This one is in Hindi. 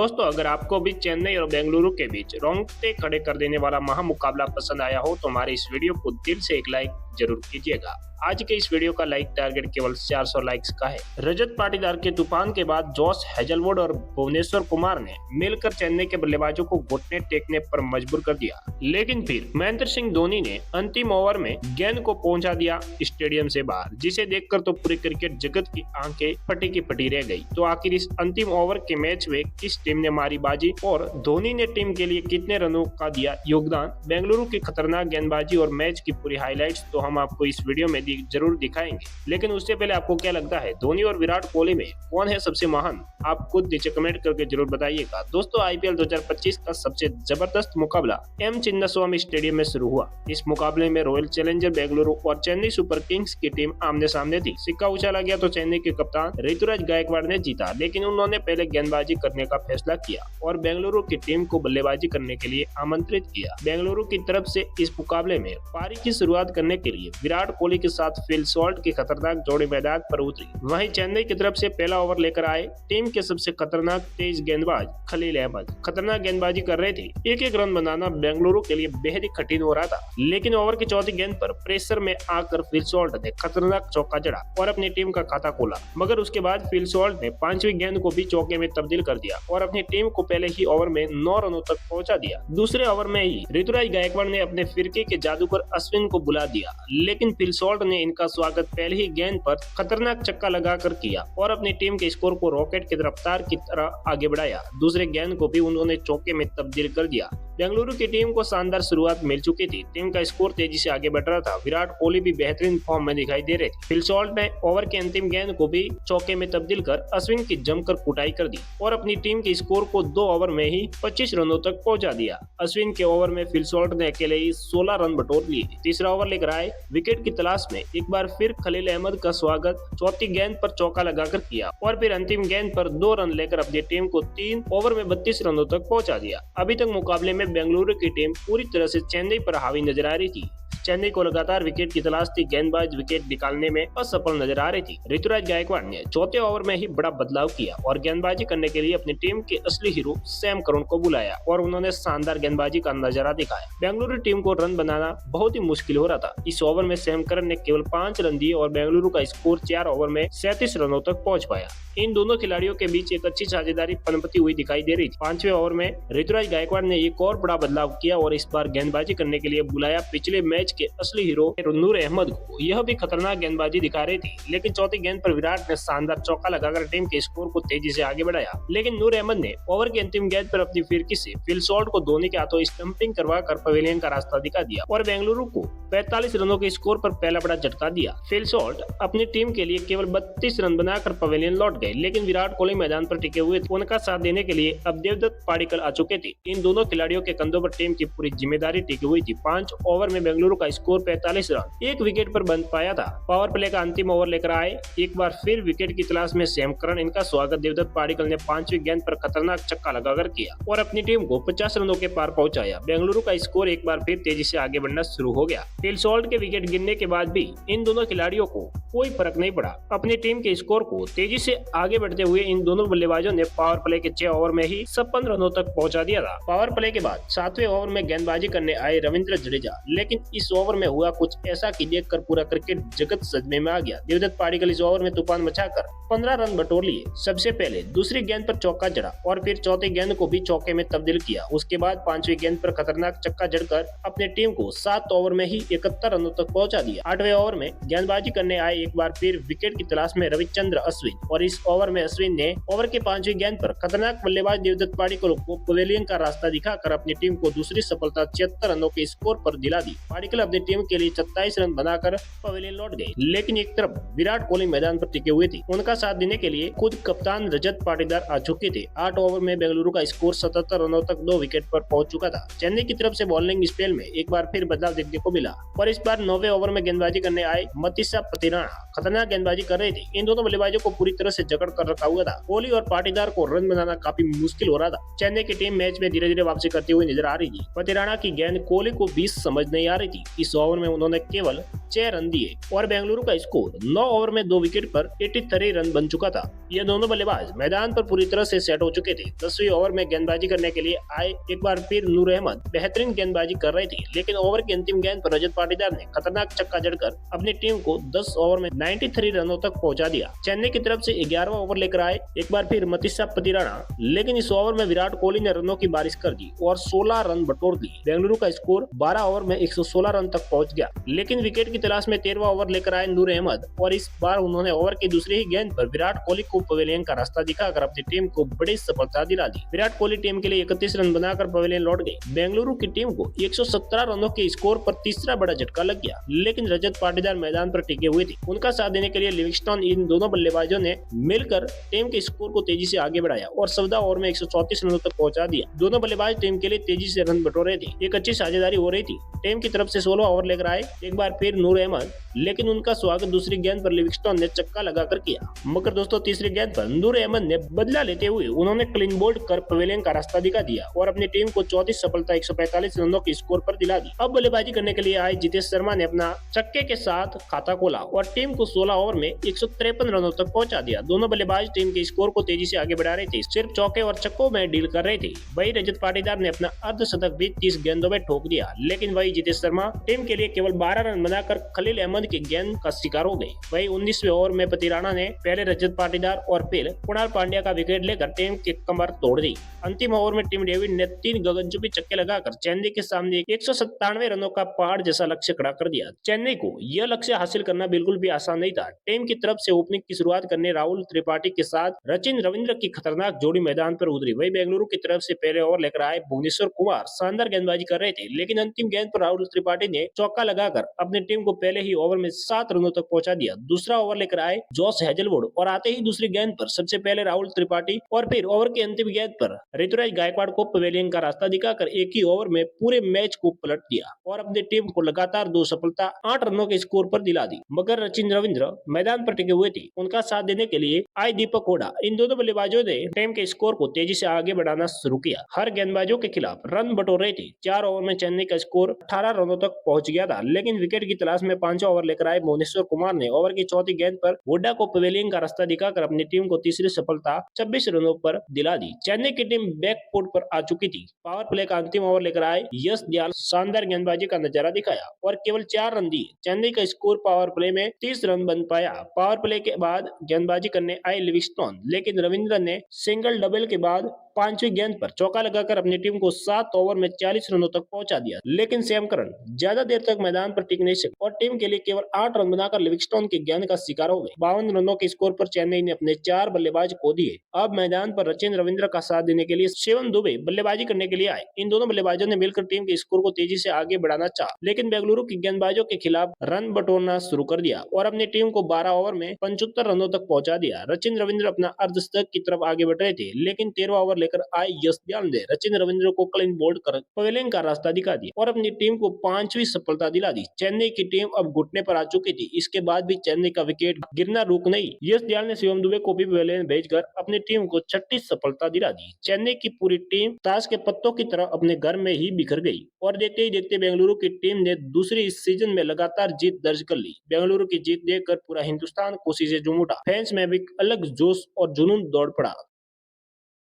दोस्तों, अगर आपको भी चेन्नई और बेंगलुरु के बीच रोंगटे खड़े कर देने वाला महामुकाबला पसंद आया हो तो हमारे इस वीडियो को दिल से एक लाइक जरूर कीजिएगा। आज के इस वीडियो का लाइक टारगेट केवल 400 लाइक्स का है। रजत पाटीदार के तूफान के बाद जॉस हेजलवुड और भुवनेश्वर कुमार ने मिलकर चेन्नई के बल्लेबाजों को घुटने टेकने पर मजबूर कर दिया, लेकिन फिर महेंद्र सिंह धोनी ने अंतिम ओवर में गेंद को पहुंचा दिया स्टेडियम से बाहर, जिसे देखकर तो पूरी क्रिकेट जगत की आंखें फटी की फटी रह गई। तो आखिर इस अंतिम ओवर के मैच में किस टीम ने मारी बाजी और धोनी ने टीम के लिए कितने रनों का दिया योगदान, बेंगलुरु की खतरनाक गेंदबाजी और मैच की पूरी हाईलाइट्स तो हम आपको इस वीडियो में जरूर दिखाएंगे। लेकिन उससे पहले आपको क्या लगता है, धोनी और विराट कोहली में कौन है सबसे महान? आप खुद नीचे कमेंट करके जरूर बताइएगा। दोस्तों, आईपीएल 2025 का सबसे जबरदस्त मुकाबला एम चिन्नास्वामी स्टेडियम में शुरू हुआ। इस मुकाबले में रॉयल चैलेंजर बेंगलुरु और चेन्नई सुपर किंग्स की टीम आमने सामने थी। सिक्का उछाला गया तो चेन्नई के कप्तान ऋतुराज गायकवाड़ ने जीता, लेकिन उन्होंने पहले गेंदबाजी करने का फैसला किया और बेंगलुरु की टीम को बल्लेबाजी करने के लिए आमंत्रित किया। बेंगलुरु की तरफ से इस मुकाबले में पारी की शुरुआत करने के लिए विराट कोहली के साथ फिल सॉल्ट की खतरनाक जोड़ी मैदान पर उतरी। वहीं चेन्नई की तरफ से पहला ओवर लेकर आए टीम के सबसे खतरनाक तेज गेंदबाज खलील अहमद खतरनाक गेंदबाजी कर रहे थे। एक रन बनाना बेंगलुरु के लिए बेहद ही कठिन हो रहा था, लेकिन ओवर की चौथी गेंद पर प्रेशर में आकर फिल सॉल्ट ने खतरनाक चौका जड़ा और अपनी टीम का खाता खोला। मगर उसके बाद फिल सॉल्ट ने पांचवी गेंद को भी चौके में तब्दील कर दिया और अपनी टीम को पहले ही ओवर में 9 रनों तक पहुंचा दिया। दूसरे ओवर में ही ऋतुराज गायकवाड़ ने अपने फिरके के जादूगर अश्विन को बुला दिया, लेकिन फिल सॉल्ट ने इनका स्वागत पहले ही गेंद पर खतरनाक चक्का लगाकर किया और अपनी टीम के स्कोर को रॉकेट की रफ्तार की तरह आगे बढ़ाया। दूसरे गेंद को भी उन्होंने चौके में तब्दील कर दिया। बेंगलुरु की टीम को शानदार शुरुआत मिल चुकी थी। टीम का स्कोर तेजी से आगे बढ़ रहा था। विराट कोहली भी बेहतरीन फॉर्म में दिखाई दे रहे थे। फिल सॉल्ट ने ओवर के अंतिम गेंद को भी चौके में तब्दील कर अश्विन की जमकर कुटाई कर दी और अपनी टीम के स्कोर को 2 ओवर में ही 25 रनों तक पहुंचा दिया। अश्विन के ओवर में फिल सॉल्ट ने अकेले ही 16 रन बटोर लिए। तीसरा ओवर लेकर आए विकेट की तलाश में एक बार फिर खलील अहमद का स्वागत चौथी गेंद पर चौका लगाकर किया और फिर अंतिम गेंद पर 2 रन लेकर अपनी टीम को 3 ओवर में 32 रनों तक पहुंचा दिया। अभी तक मुकाबले में बेंगलुरु की टीम पूरी तरह से चेन्नई पर हावी नजर आ रही थी। चेन्नई को लगातार विकेट की तलाश थी। गेंदबाज विकेट निकालने में असफल नजर आ रही थी। ऋतुराज गायकवाड़ ने चौथे ओवर में ही बड़ा बदलाव किया और गेंदबाजी करने के लिए अपनी टीम के असली हीरो सैम करन को बुलाया और उन्होंने शानदार गेंदबाजी का नजारा दिखाया। बेंगलुरु टीम को रन बनाना बहुत ही मुश्किल हो रहा था। इस ओवर में सैम करन ने केवल 5 रन दिए और बेंगलुरु का स्कोर 4 ओवर में 37 रनों तक पहुंच पाया। इन दोनों खिलाड़ियों के बीच एक अच्छी साझेदारी पनपती हुई दिखाई दे रही थी। 5वें ओवर में ऋतुराज गायकवाड़ ने एक और बड़ा बदलाव किया और इस बार गेंदबाजी करने के लिए बुलाया पिछले मैच के असली हीरो नूर अहमद को। यह भी खतरनाक गेंदबाजी दिखा रही थी, लेकिन चौथी गेंद पर विराट ने शानदार चौका लगाकर टीम के स्कोर को तेजी से आगे बढ़ाया। लेकिन नूर अहमद ने ओवर की अंतिम गेंद पर अपनी फिरकी से फिल सॉल्ट को धोनी के हाथों स्टंपिंग करवाकर पवेलियन का रास्ता दिखा दिया और बेंगलुरु को 45 रनों के स्कोर पर पहला बड़ा झटका दिया। फिल सॉल्ट अपनी टीम के लिए केवल 32 रन बनाकर पवेलियन लौट गए, लेकिन विराट कोहली मैदान पर टिके हुए थे। उनका साथ देने के लिए अब देवदत्त पाडिक्कल आ चुके थे। इन दोनों खिलाड़ियों के कंधों पर टीम की पूरी जिम्मेदारी टिकी हुई थी। 5 ओवर में बेंगलुरु का स्कोर 45 रन, 1 विकेट पर बंद पाया था। पावर प्ले का अंतिम ओवर लेकर आए एक बार फिर विकेट की तलाश में सैम करन। इनका स्वागत देवदत्त पाडिक्कल ने 5वीं गेंद पर खतरनाक चक्का लगाकर किया और अपनी टीम को 50 रनों के पार पहुंचाया। बेंगलुरु का स्कोर एक बार फिर तेजी से आगे बढ़ना शुरू हो गया। फिल सॉल्ट के विकेट गिरने के बाद भी इन दोनों खिलाड़ियों को कोई फर्क नहीं पड़ा। अपनी टीम के स्कोर को तेजी से आगे बढ़ते हुए इन दोनों बल्लेबाजों ने पावर प्ले के 6 ओवर में ही 56 रनों तक पहुंचा दिया था। पावर प्ले के बाद 7वें ओवर में गेंदबाजी करने आए रविंद्र जडेजा, लेकिन इस ओवर में हुआ कुछ ऐसा कि देखकर पूरा क्रिकेट जगत सदमे में आ गया। देवदत्त पाडिक्कल इस ओवर में तूफान मचाकर 15 रन बटोर लिए। सबसे पहले दूसरी गेंद पर चौका जड़ा और फिर चौथी गेंद को भी चौके में तब्दील किया। उसके बाद 5वीं गेंद पर खतरनाक चक्का जड़कर अपनी टीम को 7 ओवर में ही 71 रनों तक पहुंचा दिया। 8वें ओवर में गेंदबाजी करने आए एक बार फिर विकेट की तलाश में रविचंद्र अश्विन और इस ओवर में अश्विन ने ओवर के 5वीं गेंद पर खतरनाक बल्लेबाज देवदत्त पाडिक्कल को पवेलियन का रास्ता दिखाकर अपनी टीम को दूसरी सफलता 76 रनों के स्कोर पर दिला दी। पाडिक्कल अपनी टीम के लिए 27 रन बनाकर पवेलियन लौट गए, लेकिन एक तरफ विराट कोहली मैदान पर टिके हुए थे। उनका साथ देने के लिए खुद कप्तान रजत पाटीदार आ चुके थे। 8 ओवर में बेंगलुरु का स्कोर 77 रनों तक 2 विकेट पर पहुंच चुका था। चेन्नई की तरफ से बॉलिंग स्पेल में एक बार फिर बदलाव देखने को मिला और इस बार 9वें ओवर में गेंदबाजी करने आए मतीसा पतिराणा खतरनाक गेंदबाजी कर रहे थे। इन दोनों बल्लेबाजों को पूरी तरह से जकड़ कर रखा हुआ था। कोहली और पाटीदार को रन बनाना काफी मुश्किल हो रहा था। चेन्नई की टीम मैच में धीरे धीरे वापसी करती हुई नजर आ रही थी। पतिराणा की गेंद कोहली को भी समझ नहीं आ रही थी। इस ओवर में उन्होंने केवल 6 रन दिए और बेंगलुरु का स्कोर 9 ओवर में 2 विकेट पर 83 रन बन चुका था। ये दोनों बल्लेबाज मैदान पर पूरी तरह से सेट हो चुके थे। 10वीं ओवर में गेंदबाजी करने के लिए आए एक बार फिर नूर अहमद बेहतरीन गेंदबाजी कर रहे थे, लेकिन ओवर की अंतिम गेंद पर रजत पाटीदार ने खतरनाक छक्का जड़कर अपनी टीम को 10 ओवर में 93 रनों तक पहुंचा दिया। चेन्नई की तरफ से 11वां ओवर लेकर आए एक बार फिर मतीसा पतिराना, लेकिन इस ओवर में विराट कोहली ने रनों की बारिश कर दी और 16 रन बटोर दिए। बेंगलुरु का स्कोर 12 ओवर में 116 रन तक पहुंच गया, लेकिन विकेट की तलाश में 13वां ओवर लेकर आए नूर अहमद और इस बार उन्होंने ओवर की दूसरी ही गेंद पर विराट कोहली को पवेलियन का रास्ता दिखाकर अपनी टीम को बड़ी सफलता दिला दी। विराट कोहली टीम के लिए 31 रन बनाकर पवेलियन लौट गए। बेंगलुरु की टीम को 117 रनों के स्कोर पर तीसरा बड़ा झटका लग गया, लेकिन रजत पाटीदार मैदान पर टिके हुए थे। उनका साथ देने के लिए लिविंगस्टन इन दोनों बल्लेबाजों ने मिलकर टीम के स्कोर को तेजी से आगे बढ़ाया और 14 ओवर में 134 रनों तक पहुंचा दिया। दोनों बल्लेबाज टीम के लिए तेजी से रन बटोर रहे थे। एक अच्छी साझेदारी हो रही थी। टीम की तरफ से 16 ओवर लेकर आए एक बार फिर नूर अहमद, लेकिन उनका स्वागत दूसरी गेंद पर लिविंगस्टन ने चक्का लगाकर किया। मगर दोस्तों तीसरी गेंद पर नूर अहमद ने बदला लेते हुए उन्होंने क्लीन बोल्ड कर पवेलियन का रास्ता दिखा दिया और अपनी टीम को चौथी सफलता 145 रनों के स्कोर पर दिला दी। अब बल्लेबाजी करने के लिए आए जितेश शर्मा ने अपना छक्के के साथ खाता खोला और टीम को 16 ओवर में 153 रनों तक पहुंचा दिया। दोनों बल्लेबाज टीम के स्कोर को तेजी से आगे बढ़ा रहे थे, सिर्फ चौके और छक्कों में डील कर रहे थे। वही रजत पाटीदार ने अपना अर्धशतक भी 30 गेंदों में ठोक दिया, लेकिन वही जितेश शर्मा टीम के लिए केवल 12 रन बनाकर खलील अहमद की गेंद का शिकार हो गए। वही 19वें ओवर में पतिराना ने पहले रजत पाटीदार और फिर कुणाल पांड्या का विकेट लेकर टीम की कमर तोड़ दी। अंतिम ओवर में टीम डेविड ने 3 गगनचुंबी छक्के लगाकर चेन्नई के सामने 197 रनों का पहाड़ जैसा लक्ष्य खड़ा कर दिया। चेन्नई को यह लक्ष्य हासिल करना बिल्कुल भी आसान नहीं था। टीम की तरफ से ओपनिंग की शुरुआत करने राहुल त्रिपाठी के साथ सचिन रविंद्र की खतरनाक जोड़ी मैदान पर उतरी। वही बेंगलुरु की तरफ से पहले ओवर लेकर आए भुवनेश्वर कुमार शानदार गेंदबाजी कर रहे थे, लेकिन अंतिम गेंद पर राहुल त्रिपाठी ने चौका लगाकर अपनी टीम को पहले ही ओवर में 7 रनों तक पहुंचा दिया। दूसरा ओवर लेकर आए जॉस हेजलवुड और आते ही दूसरी गेंद पर सबसे पहले राहुल त्रिपाठी और फिर ओवर की अंतिम गेंद पर ऋतुराज गायकवाड़ को पवेलियन का रास्ता दिखाकर एक ही ओवर में पूरे मैच को पलट दिया और अपनी टीम को लगातार 2 सफलता 8 रनों के स्कोर पर दिला दी। मगर सचिन रविंद्र मैदान पर टिके हुए थे। उनका साथ देने के लिए आए दीपक हुडा, इन दोनों बल्लेबाजों ने टीम के स्कोर को तेजी से आगे बढ़ाना शुरू किया। हर गेंदबाजों के खिलाफ रन बटोर रहे थे। 4 ओवर में चेन्नई का स्कोर 18 रनों तक पहुंच गया था, लेकिन विकेट की तलाश में 5वां ओवर लेकर आए भुवनेश्वर कुमार ने ओवर की चौथी गेंद पर हुडा को पवेलियन का रास्ता दिखाकर अपनी टीम को तीसरी सफलता 26 रनों पर दिला दी। चेन्नई की टीम बैकफुट पर आ चुकी थी। पावर प्ले का अंतिम ओवर लेकर आए यश दयाल शानदार गेंदबाजी का नजारा दिखाया और केवल 4 रन दिए। चेन्नई का स्कोर पावर प्ले में 30 रन बन पाया। पावर प्ले के बाद गेंदबाजी करने आए लिविंगस्टन, लेकिन रविंद्र ने सिंगल डबल के बाद 5वीं गेंद पर चौका लगाकर अपनी टीम को 7 ओवर में 40 रनों तक पहुंचा दिया। लेकिन सैम करन ज्यादा देर तक मैदान पर टिक नहीं सके और टीम के लिए केवल 8 रन बनाकर लिविंगस्टन की गेंद का शिकार हो गए। 52 रनों के स्कोर पर चेन्नई ने अपने 4 बल्लेबाज खो दिए। अब मैदान पर सचिन रविंद्र का साथ देने के लिए शिवम दुबे बल्लेबाजी करने के लिए आए। इन दोनों बल्लेबाजों ने मिलकर टीम के स्कोर को तेजी से आगे बढ़ाना चाहा, लेकिन बेंगलुरु की गेंदबाजों के खिलाफ रन बटोरना शुरू कर दिया और अपनी टीम को 12 ओवर में 75 रनों तक पहुंचा दिया। सचिन रविंद्र अपना अर्धशतक की तरफ आगे बढ़ रहे थे, लेकिन 13वां ओवर लेकर आए यश दयाल ने सचिन रविंद्र को क्लीन बोल्ड कर पवेलियन का रास्ता दिखा दिया और अपनी टीम को 5वीं सफलता दिला दी। चेन्नई की टीम अब घुटने पर आ चुकी थी। इसके बाद भी चेन्नई का विकेट गिरना रुक नहीं। यश दयाल ने शिवम दुबे को भी पवेलियन भेजकर अपनी टीम को 6ठी सफलता दिला दी। चेन्नई की पूरी टीम ताश के पत्तों की तरह अपने घर में ही बिखर गई और देखते ही देखते बेंगलुरु की टीम ने दूसरी इस सीजन में लगातार जीत दर्ज कर ली। बेंगलुरु की जीत देखकर पूरा हिंदुस्तान खुशी से झूम उठा। फैंस में भी अलग जोश और जुनून दौड़ पड़ा।